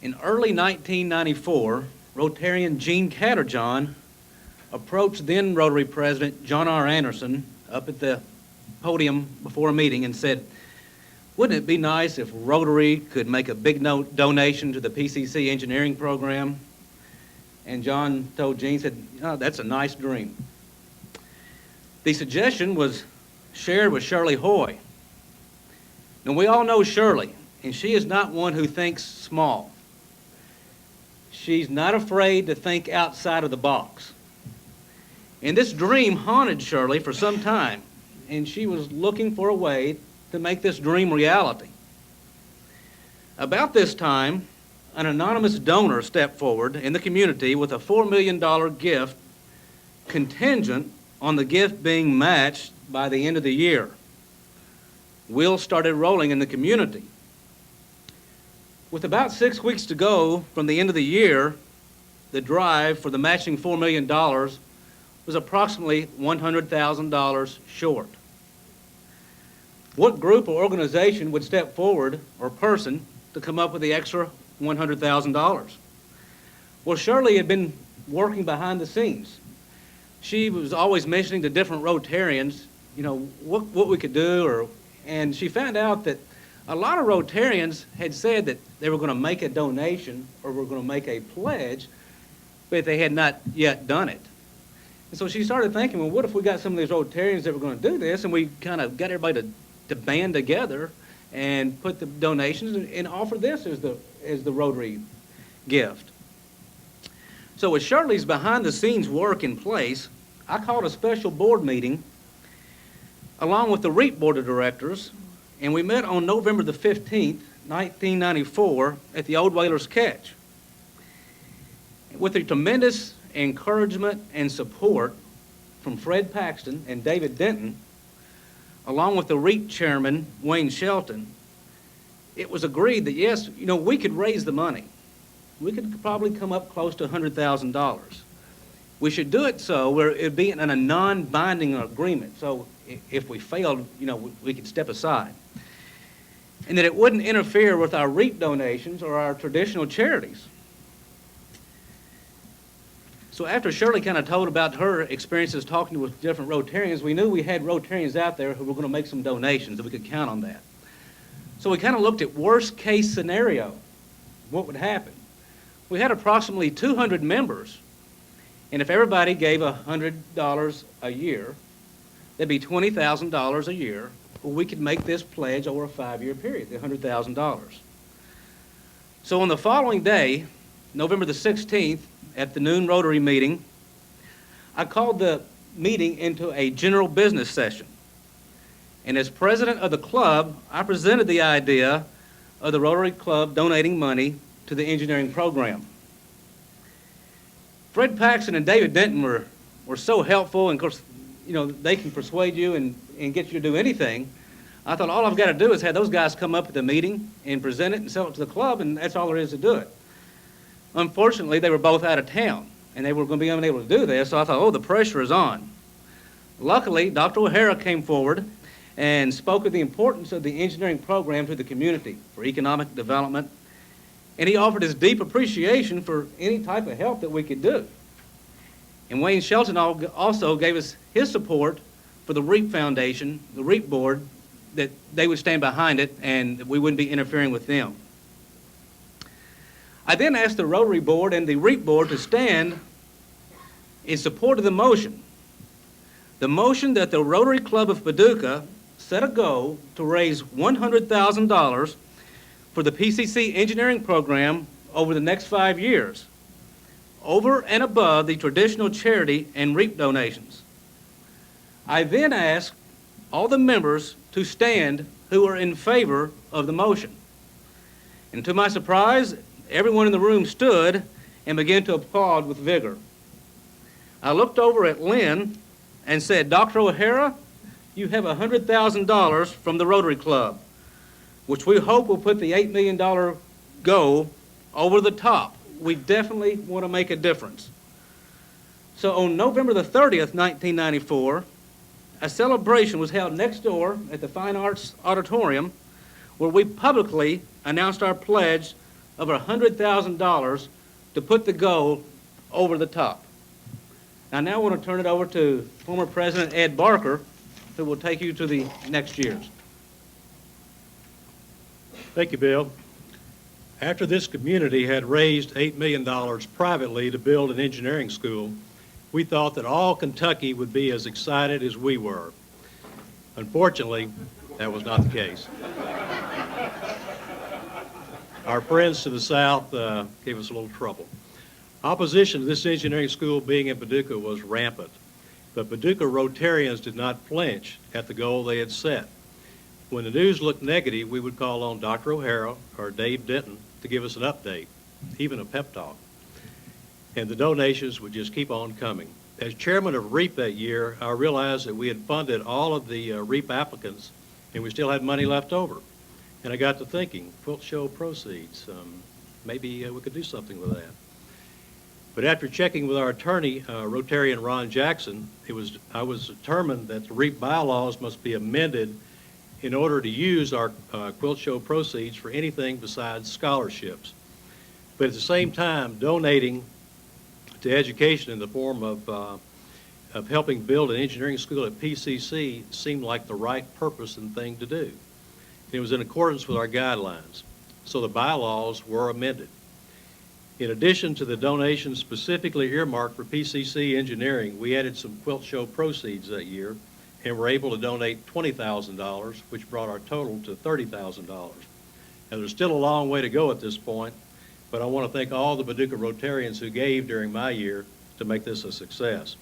In early 1994, Rotarian Gene Catterjohn approached then Rotary President John R. Anderson up at the podium before a meeting and said, "Wouldn't it be nice if Rotary could make a big donation to the PCC engineering program?" And John told Gene, said, "Oh, that's a nice dream." The suggestion was shared with Shirley Hoy. Now, we all know Shirley, and she is not one who thinks small. She's not afraid to think outside of the box. And this dream haunted Shirley for some time, and she was looking for a way to make this dream reality. About this time, an anonymous donor stepped forward in the community with a $4 million gift contingent on the gift being matched by the end of the year. Wheels started rolling in the community. With about 6 weeks to go from the end of the year, the drive for the matching $4 million was approximately $100,000 short. What group or organization would step forward, or person, to come up with the extra $100,000? Well, Shirley had been working behind the scenes. She was always mentioning to different Rotarians, what we could do, and she found out that a lot of Rotarians had said that they were going to make a donation or were going to make a pledge, but they had not yet done it. And so she started thinking, well, what if we got some of these Rotarians that were going to do this, and we kind of got everybody to band together and put the donations and offer this as the Rotary gift. So with Shirley's behind-the-scenes work in place, I called a special board meeting along with the REAP Board of Directors, and we met on November the 15th, 1994, at the Old Whalers Catch. With the tremendous encouragement and support from Fred Paxton and David Denton, along with the REAP chairman, Wayne Shelton, it was agreed that, yes, we could raise the money. We could probably come up close to $100,000. We should do it so where it'd be in a non-binding agreement. So if we failed, we could step aside. And that it wouldn't interfere with our REAP donations or our traditional charities. So after Shirley kind of told about her experiences talking with different Rotarians, we knew we had Rotarians out there who were going to make some donations, that we could count on that. So we kind of looked at worst case scenario, what would happen. We had approximately 200 members, and if everybody gave $100 a year, that'd be $20,000 a year. Well, we could make this pledge over a 5-year period, the $100,000. So on the following day, November the 16th, at the noon Rotary meeting, I called the meeting into a general business session. And as president of the club, I presented the idea of the Rotary Club donating money to the engineering program. Fred Paxton and David Denton were so helpful, and of course, they can persuade you and get you to do anything. I thought all I've got to do is have those guys come up at the meeting and present it and sell it to the club, and that's all there is to do it. Unfortunately, they were both out of town, and they were going to be unable to do this, so I thought, oh, the pressure is on. Luckily, Dr. O'Hara came forward and spoke of the importance of the engineering program to the community for economic development, and he offered his deep appreciation for any type of help that we could do. And Wayne Shelton also gave us his support for the REAP Foundation, the REAP Board, that they would stand behind it and that we wouldn't be interfering with them. I then asked the Rotary Board and the REAP Board to stand in support of the motion. The motion that the Rotary Club of Paducah set a goal to raise $100,000 for the PCC engineering program over the next 5 years, over and above the traditional charity and REAP donations. I then asked all the members to stand who were in favor of the motion. And to my surprise, everyone in the room stood and began to applaud with vigor. I looked over at Lynn and said, "Dr. O'Hara, you have $100,000 from the Rotary Club, which we hope will put the $8 million goal over the top. We definitely want to make a difference." So on November the 30th, 1994, a celebration was held next door at the Fine Arts Auditorium, where we publicly announced our pledge of $100,000 to put the goal over the top. Now I want to turn it over to former President Ed Barker, who will take you to the next years. Thank you, Bill. After this community had raised $8 million privately to build an engineering school, we thought that all Kentucky would be as excited as we were. Unfortunately, that was not the case. Our friends to the south gave us a little trouble. Opposition to this engineering school being in Paducah was rampant, but Paducah Rotarians did not flinch at the goal they had set. When the news looked negative, we would call on Dr. O'Hara or Dave Denton to give us an update, even a pep talk. And the donations would just keep on coming. As chairman of REAP that year, I realized that we had funded all of the REAP applicants and we still had money left over. And I got to thinking, quilt show proceeds, maybe we could do something with that. But after checking with our attorney, Rotarian Ron Jackson, I was determined that the REAP bylaws must be amended in order to use our quilt show proceeds for anything besides scholarships. But at the same time, donating to education in the form of helping build an engineering school at PCC seemed like the right purpose and thing to do. It was in accordance with our guidelines, so the bylaws were amended. In addition to the donations specifically earmarked for PCC engineering, we added some quilt show proceeds that year and were able to donate $20,000, which brought our total to $30,000. Now, there's still a long way to go at this point, but I want to thank all the Paducah Rotarians who gave during my year to make this a success.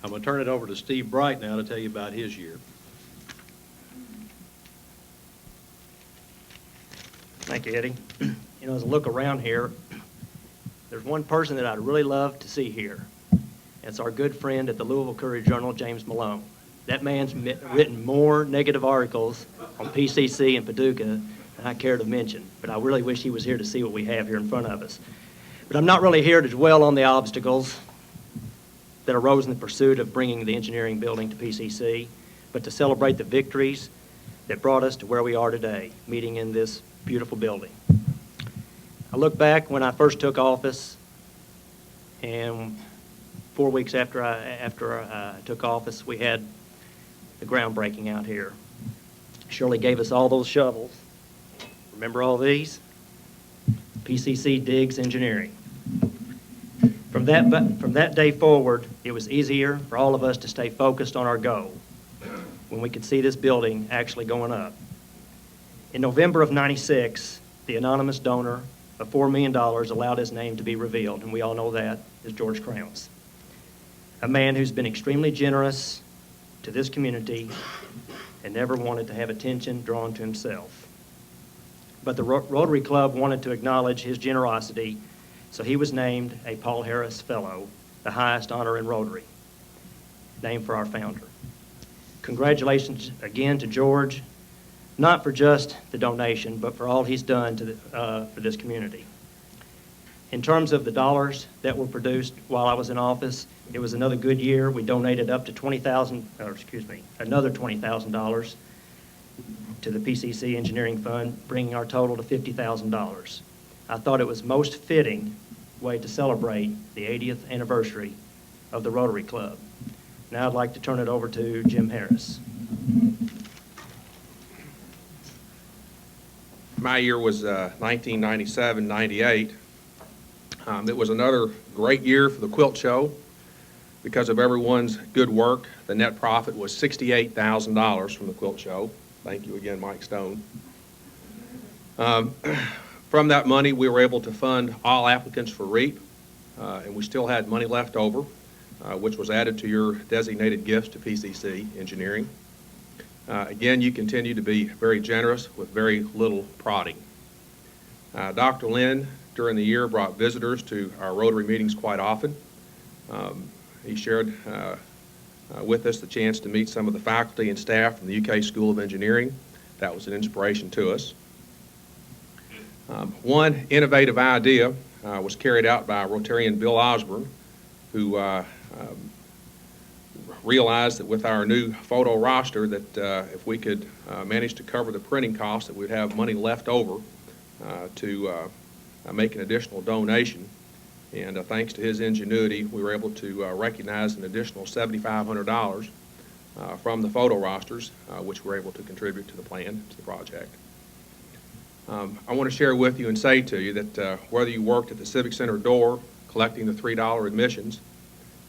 I'm going to turn it over to Steve Bright now to tell you about his year. Thank you, Eddie. You know, as I look around here, there's one person that I'd really love to see here. It's our good friend at the Louisville Courier-Journal, James Malone. That man's written more negative articles on PCC and Paducah than I care to mention, but I really wish he was here to see what we have here in front of us. But I'm not really here to dwell on the obstacles that arose in the pursuit of bringing the engineering building to PCC, but to celebrate the victories that brought us to where we are today, meeting in this beautiful building. I look back when I first took office, and 4 weeks after I took office, we had the groundbreaking out here. Shirley gave us all those shovels. Remember all these? PCC Diggs Engineering. From that day forward, it was easier for all of us to stay focused on our goal when we could see this building actually going up. In November of '96, the anonymous donor of $4 million allowed his name to be revealed, and we all know that is George Krauss, a man who's been extremely generous to this community and never wanted to have attention drawn to himself. But the Rotary Club wanted to acknowledge his generosity, so he was named a Paul Harris Fellow, the highest honor in Rotary, named for our founder. Congratulations again to George, not for just the donation, but for all he's done for this community. In terms of the dollars that were produced while I was in office, it was another good year. We donated up to another $20,000 to the PCC Engineering Fund, bringing our total to $50,000. I thought it was most fitting way to celebrate the 80th anniversary of the Rotary Club. Now I'd like to turn it over to Jim Harris. My year was 1997-98. It was another great year for the quilt show. Because of everyone's good work, the net profit was $68,000 from the quilt show. Thank you again, Mike Stone. From that money, we were able to fund all applicants for REAP, and we still had money left over, which was added to your designated gifts to PCC Engineering. Again, you continue to be very generous with very little prodding. Dr. Lynn, during the year, brought visitors to our Rotary meetings quite often. He shared with us the chance to meet some of the faculty and staff from the UK School of Engineering. That was an inspiration to us. One innovative idea was carried out by Rotarian Bill Osborne, who realized that with our new photo roster that if we could manage to cover the printing costs, that we'd have money left over to make an additional donation. And thanks to his ingenuity, we were able to recognize an additional $7,500 from the photo rosters, which we're able to contribute to the plan, to the project. I want to share with you and say to you that whether you worked at the Civic Center door collecting the $3 admissions,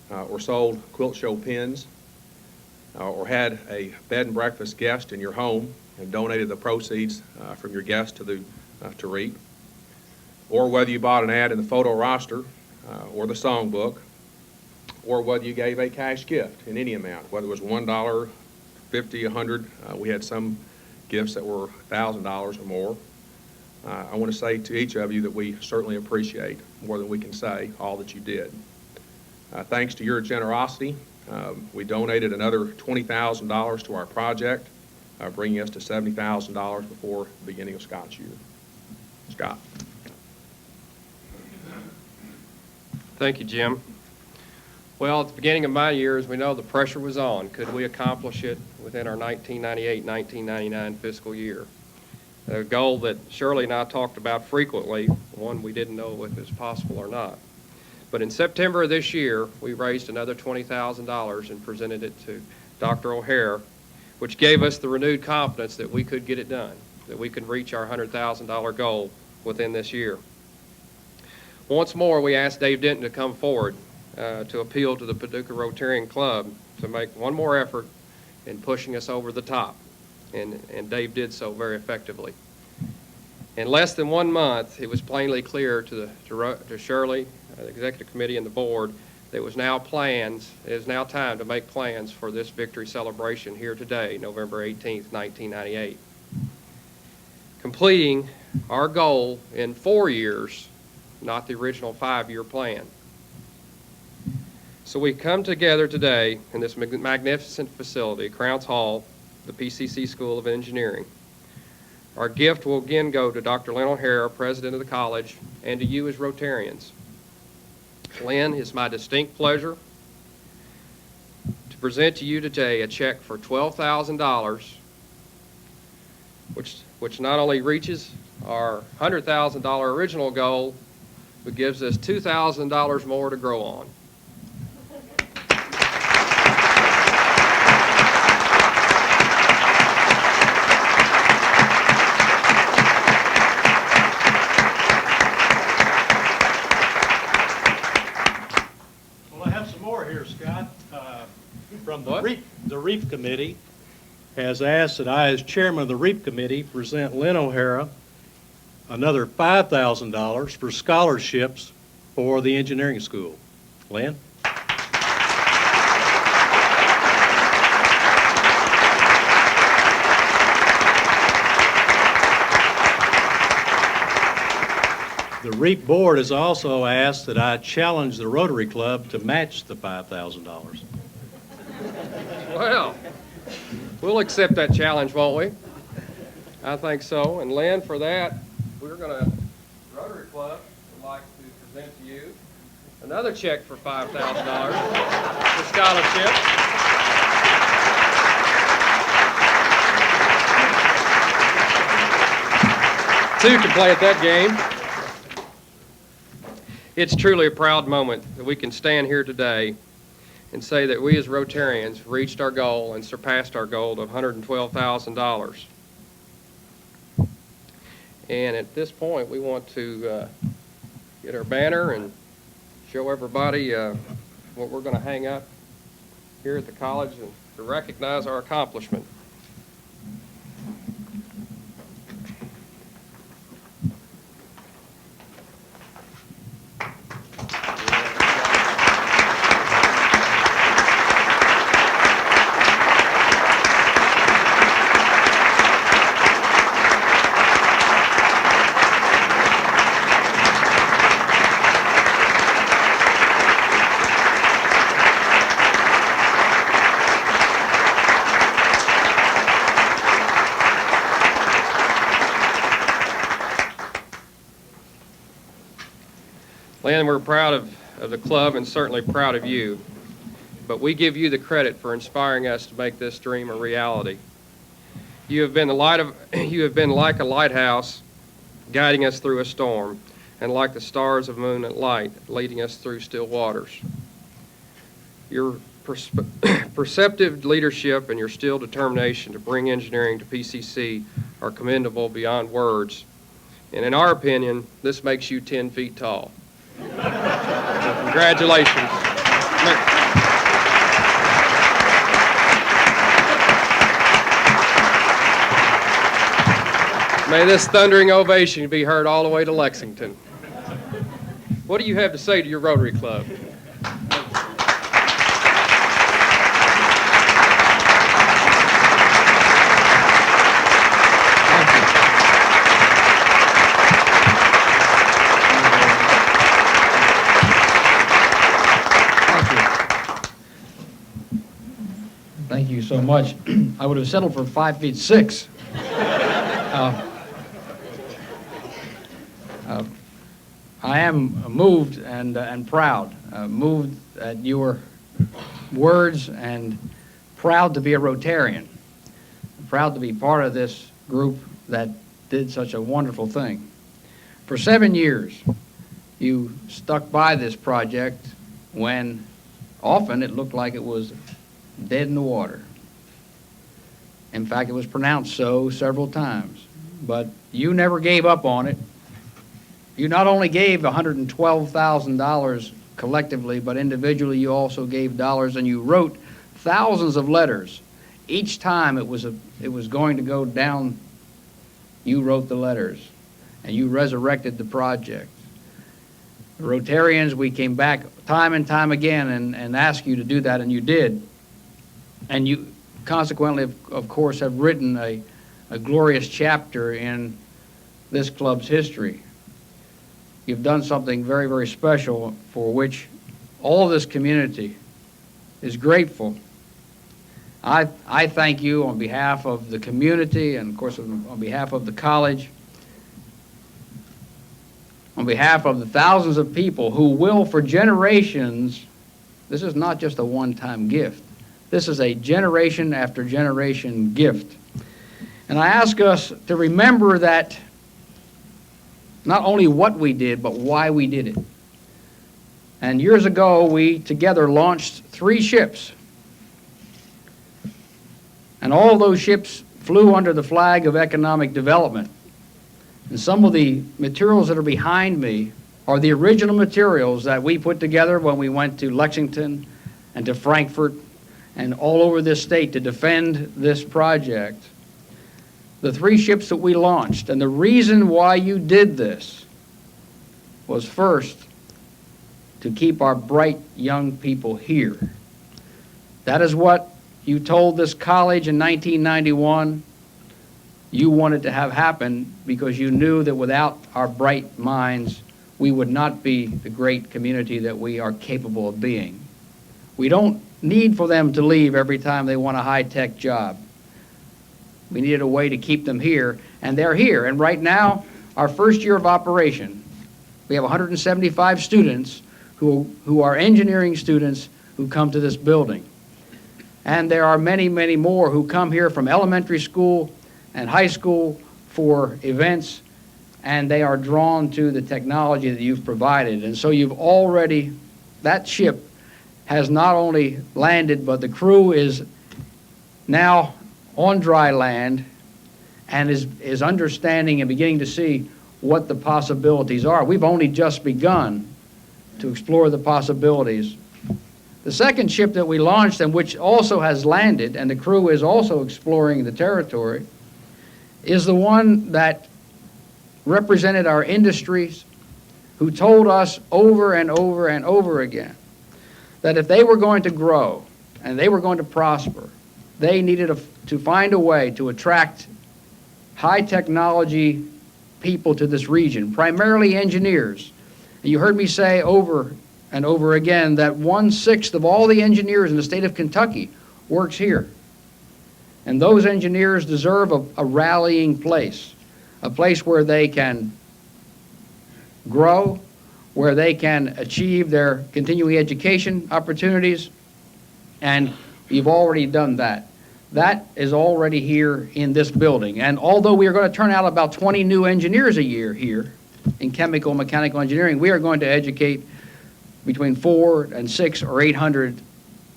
or sold quilt show pins, or had a bed and breakfast guest in your home and donated the proceeds from your guest to REAP, or whether you bought an ad in the photo roster or the songbook, or whether you gave a cash gift in any amount, whether it was $1, $50, $100. We had some gifts that were $1,000 or more. I want to say to each of you that we certainly appreciate, more than we can say, all that you did. Thanks to your generosity, we donated another $20,000 to our project, bringing us to $70,000 before the beginning of Scott's year. Scott. Thank you, Jim. Well, at the beginning of my year, as we know, the pressure was on. Could we accomplish it within our 1998-1999 fiscal year? A goal that Shirley and I talked about frequently, one we didn't know if it was possible or not. But in September of this year, we raised another $20,000 and presented it to Dr. O'Hare, which gave us the renewed confidence that we could get it done, that we could reach our $100,000 goal within this year. Once more, we asked Dave Denton to come forward to appeal to the Paducah Rotarian Club to make one more effort in pushing us over the top, and Dave did so very effectively. In less than 1 month, it was plainly clear to Shirley, the executive committee, and the board that it is now time to make plans for this victory celebration here today, November 18th, 1998. Completing our goal in 4 years, not the original 5-year plan. So we come together today in this magnificent facility, Crounce Hall, the PCC School of Engineering. Our gift will again go to Dr. Lynn O'Hara, president of the college, and to you as Rotarians. Lynn, it's my distinct pleasure to present to you today a check for $12,000, which not only reaches our $100,000 original goal, but gives us $2,000 more to grow on. Well, I have some more here, Scott. From the What? The REAP Committee has asked that I, as chairman of the REAP Committee, present Lynn O'Hara another $5,000 for scholarships for the engineering school. Lynn? The REAP board has also asked that I challenge the Rotary Club to match the $5,000. Well, we'll accept that challenge, won't we? I think so. And Lynn, for that, we're going to, Rotary Club would like to present to you another check for $5,000 for scholarship. Two can play at that game. It's truly a proud moment that we can stand here today and say that we as Rotarians reached our goal and surpassed our goal of $112,000. And at this point, we want to get our banner and show everybody what we're going to hang up here at the college and to recognize our accomplishment. Lynn, we're proud of the club and certainly proud of you, but we give you the credit for inspiring us to make this dream a reality. You have been like a lighthouse guiding us through a storm, and like the stars of moon at light, leading us through still waters. Your perceptive leadership and your still determination to bring engineering to PCC are commendable beyond words. And in our opinion, this makes you 10 feet tall. So congratulations. May this thundering ovation be heard all the way to Lexington. What do you have to say to your Rotary Club? Thank you so much. I would have settled for 5'6". I am moved and proud, moved at your words and proud to be a Rotarian, proud to be part of this group that did such a wonderful thing. For 7 years, you stuck by this project when often it looked like it was dead in the water. In fact, it was pronounced so several times, but you never gave up on it. You not only gave $112,000 collectively, but individually you also gave dollars, and you wrote thousands of letters. Each time it was going to go down, you wrote the letters, and you resurrected the project. The Rotarians, we came back time and time again and asked you to do that, and you did. And you consequently, of course, have written a glorious chapter in this club's history. You've done something very, very special for which all this community is grateful. I thank you on behalf of the community and, of course, on behalf of the college, on behalf of the thousands of people who will, for generations, this is not just a one-time gift. This is a generation after generation gift. And I ask us to remember that not only what we did, but why we did it. And years ago, we together launched 3 ships. And all those ships flew under the flag of economic development. And some of the materials that are behind me are the original materials that we put together when we went to Lexington and to Frankfurt and all over this state to defend this project. The 3 ships that we launched, and the reason why you did this was first to keep our bright young people here. That is what you told this college in 1991 you wanted to have happen, because you knew that without our bright minds we would not be the great community that we are capable of being. We don't need for them to leave every time they want a high-tech job. We needed a way to keep them here, and they're here. And right now, our first year of operation, we have 175 students who are engineering students who come to this building. And there are many, many more who come here from elementary school and high school for events, and they are drawn to the technology that you've provided. And so you've already, that ship has not only landed, but the crew is now on dry land and is understanding and beginning to see what the possibilities are. We've only just begun to explore the possibilities. The second ship that we launched, and which also has landed, and the crew is also exploring the territory, is the one that represented our industries, who told us over and over and over again that if they were going to grow and they were going to prosper, they needed to find a way to attract high technology people to this region, primarily engineers. And you heard me say over and over again that 1/6 of all the engineers in the state of Kentucky works here. And those engineers deserve a rallying place, a place where they can grow, where they can achieve their continuing education opportunities, and you've already done that. That is already here in this building. And although we are going to turn out about 20 new engineers a year here, in chemical and mechanical engineering, we are going to educate between 400 and 600 or 800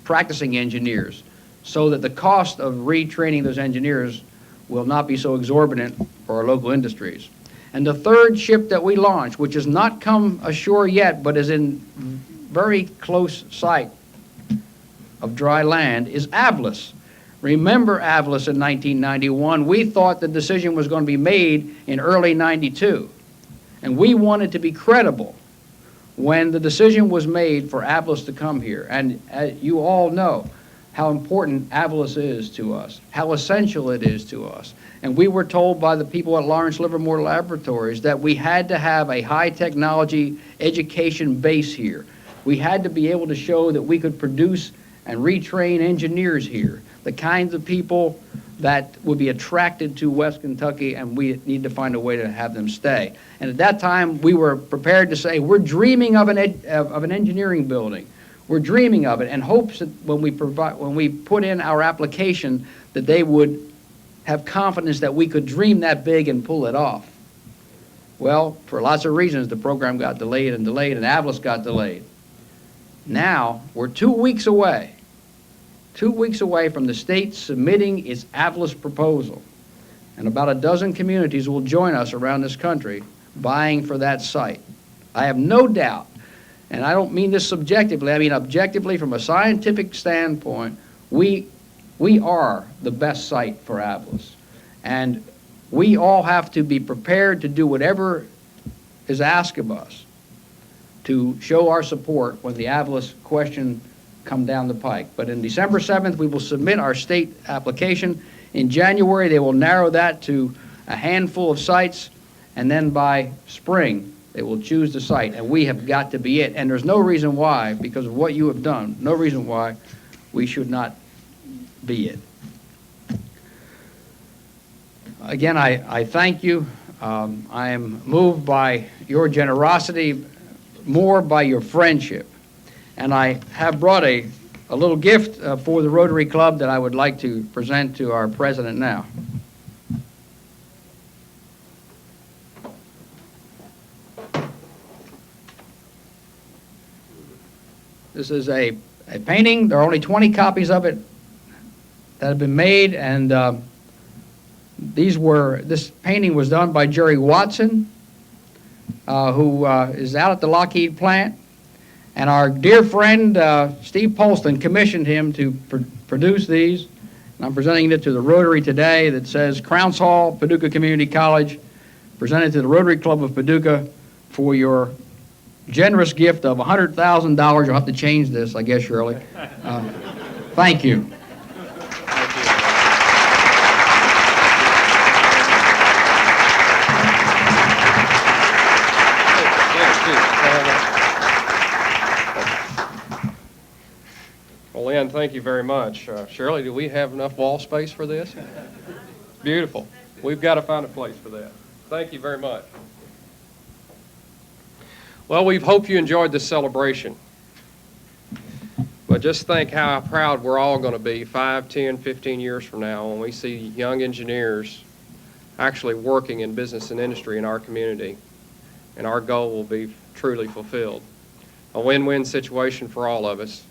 practicing engineers, so that the cost of retraining those engineers will not be so exorbitant for our local industries. And the third ship that we launched, which has not come ashore yet, but is in very close sight of dry land, is Ablis. Remember Ablis in 1991? We thought the decision was going to be made in early 92. And we wanted to be credible when the decision was made for Ablis to come here. And you all know how important Ablis is to us, how essential it is to us. And we were told by the people at Lawrence Livermore Laboratories that we had to have a high technology education base here. We had to be able to show that we could produce and retrain engineers here, the kinds of people that would be attracted to West Kentucky, and we need to find a way to have them stay. And at that time, we were prepared to say, we're dreaming of an engineering building. We're dreaming of it, and hopes that when we put in our application that they would have confidence that we could dream that big and pull it off. Well, for lots of reasons, the program got delayed, and Ablis got delayed. Now, we're 2 weeks away. 2 weeks away from the state submitting its Ablis proposal. And about a dozen communities will join us around this country vying for that site. I have no doubt, and I don't mean this subjectively, I mean objectively from a scientific standpoint, we are the best site for Ablis. And we all have to be prepared to do whatever is asked of us to show our support when the Ablis question come down the pike. But in December 7th, we will submit our state application. In January, they will narrow that to a handful of sites, and then by spring, they will choose the site, and we have got to be it. And there's no reason why, because of what you have done, no reason why we should not be it. Again, I thank you. I am moved by your generosity, more by your friendship. And I have brought a little gift for the Rotary Club that I would like to present to our president now. This is a painting. There are only 20 copies of it that have been made, and this painting was done by Jerry Watson, who is out at the Lockheed plant. And our dear friend, Steve Polston, commissioned him to produce these. And I'm presenting it to the Rotary today that says, Crounce Hall, Paducah Community College, presented to the Rotary Club of Paducah for your generous gift of $100,000. You'll have to change this, I guess, Shirley. Thank you. Well, Lynn, thank you very much. Shirley, do we have enough wall space for this? Beautiful. We've got to find a place for that. Thank you very much. Well, we hope you enjoyed this celebration. But just think how proud we're all going to be 5, 10, 15 years from now when we see young engineers actually working in business and industry in our community. And our goal will be truly fulfilled. A win-win situation for all of us.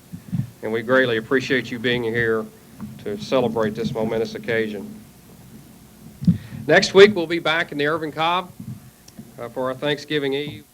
And we greatly appreciate you being here to celebrate this momentous occasion. Next week, we'll be back in the Irving Cobb for our Thanksgiving Eve.